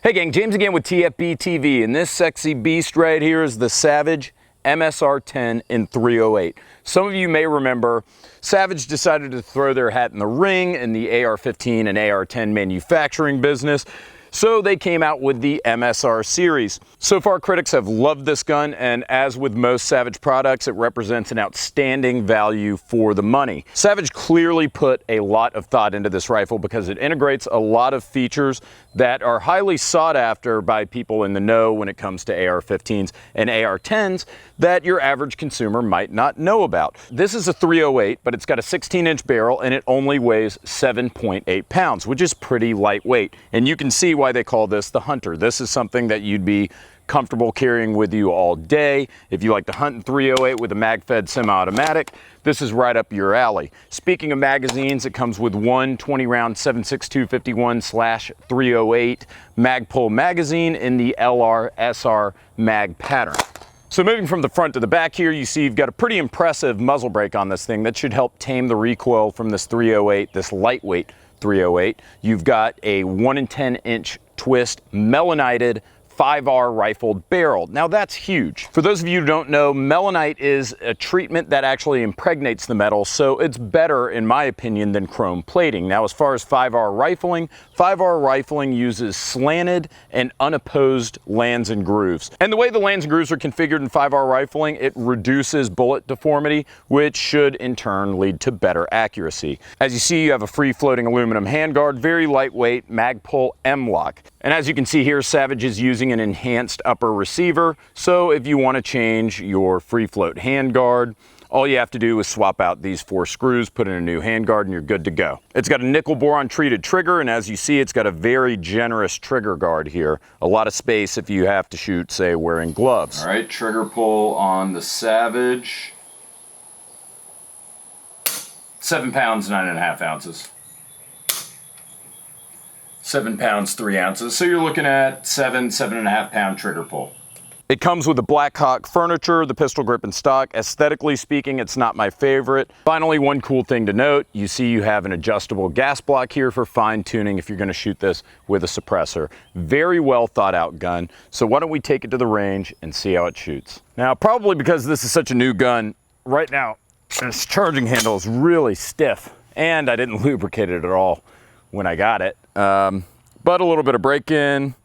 Hey gang, James again with TFB TV, and this sexy beast right here is the Savage MSR10 in 308. Some of you may remember Savage decided to throw their hat in the ring in the AR-15 and AR-10 manufacturing business, so they came out with the MSR series. So far, critics have loved this gun, and as with most Savage products, it represents an outstanding value for the money. Savage clearly put a lot of thought into this rifle because it integrates a lot of features that are highly sought after by people in the know when it comes to AR-15s and AR-10s that your average consumer might not know about. This is a 308, but it's got a 16-inch barrel and it only weighs 7.8 pounds, which is pretty lightweight. And you can see why they call this the Hunter. This is something that you'd be comfortable carrying with you all day. If you like to hunt in 308 with a mag-fed semi-automatic, this is right up your alley. Speaking of magazines, it comes with one 20-round 7.6251/308 Magpul magazine in the LR/SR mag pattern. So moving from the front to the back here, you see you've got a pretty impressive muzzle brake on this thing that should help tame the recoil from this 308, this lightweight 308. You've got a 1 in 10-inch twist melonited 5R rifled barrel. Now that's huge. For those of you who don't know, Melonite is a treatment that actually impregnates the metal, so it's better, in my opinion, than chrome plating. Now as far as 5R rifling uses slanted and unopposed lands and grooves. And the way the lands and grooves are configured in 5R rifling, it reduces bullet deformity, which should in turn lead to better accuracy. As you see, you have a free-floating aluminum handguard, very lightweight Magpul M-LOK. And as you can see here, Savage is using an enhanced upper receiver, so if you want to change your free float handguard, all you have to do is swap out these 4 screws, put in a new handguard, and you're good to go. It's got a nickel boron treated trigger, and as you see, it's got a very generous trigger guard here. A lot of space if you have to shoot, say, wearing gloves. All right, trigger pull on the Savage. 7 pounds, 9.5 ounces. 7 pounds, 3 ounces. So you're looking at 7.5 pound trigger pull. It comes with the BLACKHAWK furniture, the pistol grip and stock. Aesthetically speaking, it's not my favorite. Finally, one cool thing to note, you see you have an adjustable gas block here for fine tuning if you're gonna shoot this with a suppressor. Very well thought out gun. So why don't we take it to the range and see how it shoots. Now, probably because this is such a new gun, right now, this charging handle is really stiff and I didn't lubricate it at all when I got it. But a little bit of break-in,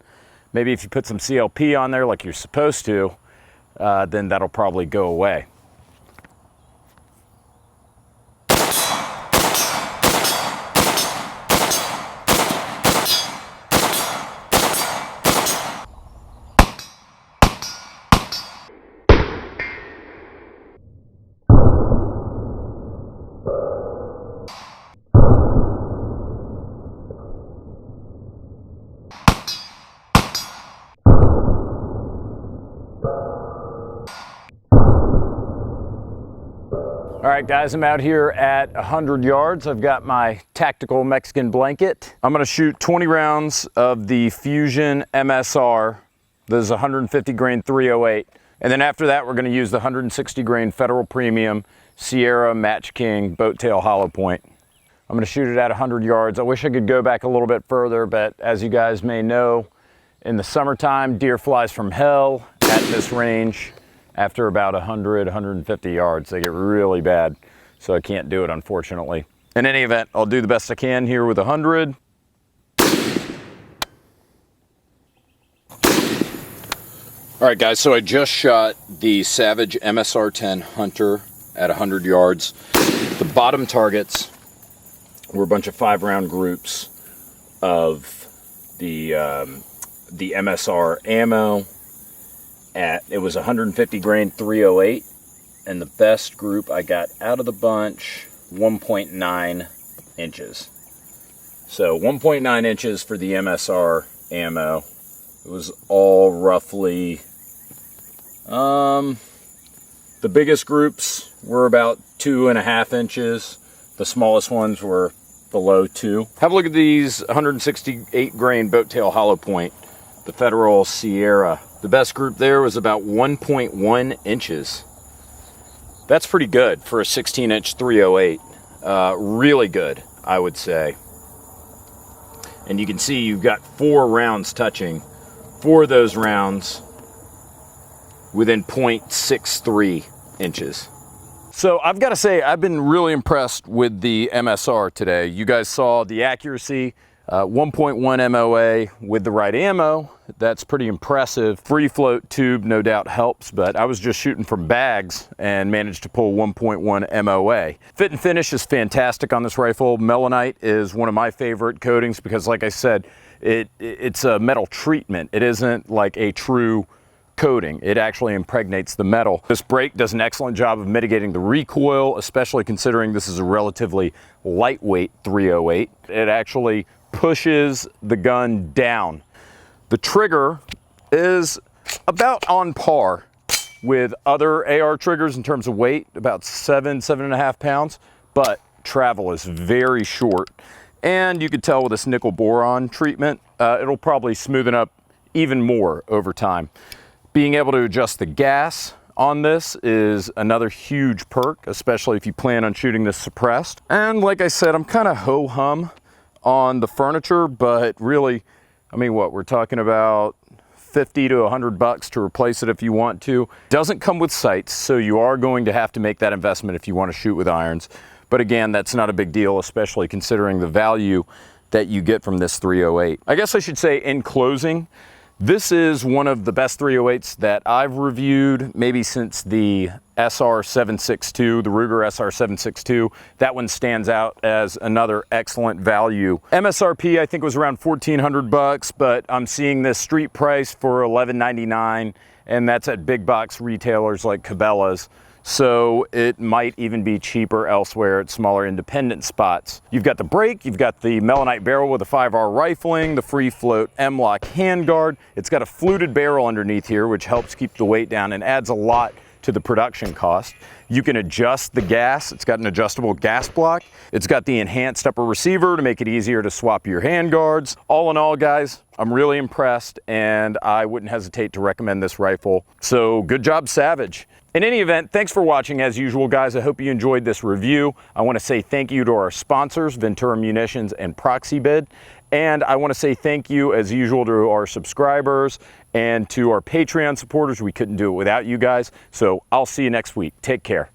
maybe if you put some CLP on there like you're supposed to, then that'll probably go away. All right, guys, I'm out here at 100 yards. I've got my tactical Mexican blanket. I'm gonna shoot 20 rounds of the Fusion MSR. This is 150 grain 308. And then after that, we're gonna use the 160 grain Federal Premium Sierra Match King Boat Tail Hollow Point. I'm gonna shoot it at 100 yards. I wish I could go back a little bit further, but as you guys may know, in the summertime, deer flies from hell at this range. After about 100, 150 yards, they get really bad, so I can't do it, unfortunately. In any event, I'll do the best I can here with 100. All right, guys, so I just shot the Savage MSR10 Hunter at 100 yards. The bottom targets were a bunch of 5-round groups of the MSR ammo. It was 150 grain 308, and the best group I got out of the bunch, 1.9 inches. So 1.9 inches for the MSR ammo. It was all roughly, the biggest groups were about 2.5 inches. The smallest ones were below 2. Have a look at these 168 grain boat tail hollow point, the Federal Sierra. The best group there was about 1.1 inches. That's pretty good for a 16-inch 308. Really good, I would say. And you can see you've got 4 rounds touching for those rounds within 0.63 inches. So I've got to say, I've been really impressed with the MSR today. You guys saw the accuracy, 1.1 MOA with the right ammo. That's pretty impressive. Free float tube no doubt helps, but I was just shooting from bags and managed to pull 1.1 MOA. Fit and finish is fantastic on this rifle. Melonite is one of my favorite coatings because, like I said, it's a metal treatment. It isn't like a true coating. It actually impregnates the metal. This brake does an excellent job of mitigating the recoil, especially considering this is a relatively lightweight 308. It actually pushes the gun down. The trigger is about on par with other AR triggers in terms of weight, about 7.5 pounds, but travel is very short. And you can tell with this nickel boron treatment, it'll probably smoothen up even more over time. Being able to adjust the gas on this is another huge perk, especially if you plan on shooting this suppressed. And like I said, I'm kind of ho-hum on the furniture, but really, I mean, what, we're talking about 50 to 100 bucks to replace it if you want to. Doesn't come with sights, so you are going to have to make that investment if you want to shoot with irons. But again, that's not a big deal, especially considering the value that you get from this 308. I guess I should say in closing, this is one of the best 308s that I've reviewed, maybe since the SR762, the Ruger SR762. That one stands out as another excellent value. MSRP, I think, was around 1,400 bucks, but I'm seeing this street price for $11.99, and that's at big box retailers like Cabela's. So it might even be cheaper elsewhere at smaller independent spots. You've got the brake, you've got the Melonite barrel with a 5R rifling, the free float M-LOK handguard. It's got a fluted barrel underneath here, which helps keep the weight down and adds a lot to the production cost. You can adjust the gas. It's got an adjustable gas block. It's got the enhanced upper receiver to make it easier to swap your handguards. All in all, guys, I'm really impressed, and I wouldn't hesitate to recommend this rifle. So good job, Savage. In any event, thanks for watching as usual, guys. I hope you enjoyed this review. I want to say thank you to our sponsors, Ventura Munitions and Proxibid. And I want to say thank you as usual to our subscribers and to our Patreon supporters. We couldn't do it without you guys. So I'll see you next week. Take care.